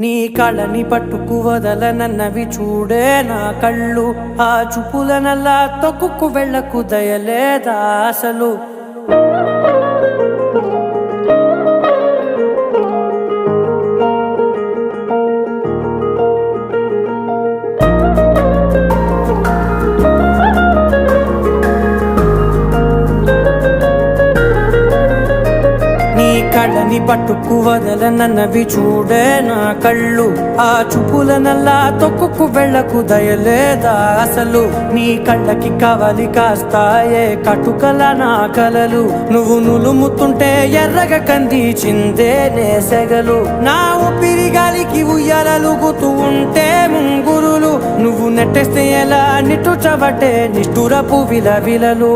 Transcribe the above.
నీ కళని పట్టుకు వదలనన్నవి చూడే నా కళ్ళు. ఆ చూపులనల్లా తొక్కుకు వెళ్ళకు దయలేదా అసలు. కళ్ళని పట్టుకు వదలనన్నవి చూడే నా కళ్ళు. ఆ చూపులనల్లా తొక్కుకు వెళ్ళకు దయలేదా అసలు. నీ కళ్ళకి కవలి కాస్తాయే కటుకల నా కలలు. నువ్వు నులుముతుంటే ఎర్రగ కందిచిందే నేసెగలు. నా ఊపిరి గాలికి ఉయ్యాలలుగుతూ ఉంటే ముంగురులు. నువ్వు నెట్టేస్తే ఎలా నిట్టుచబట్టే నిష్ఠురపు విలవిలలు.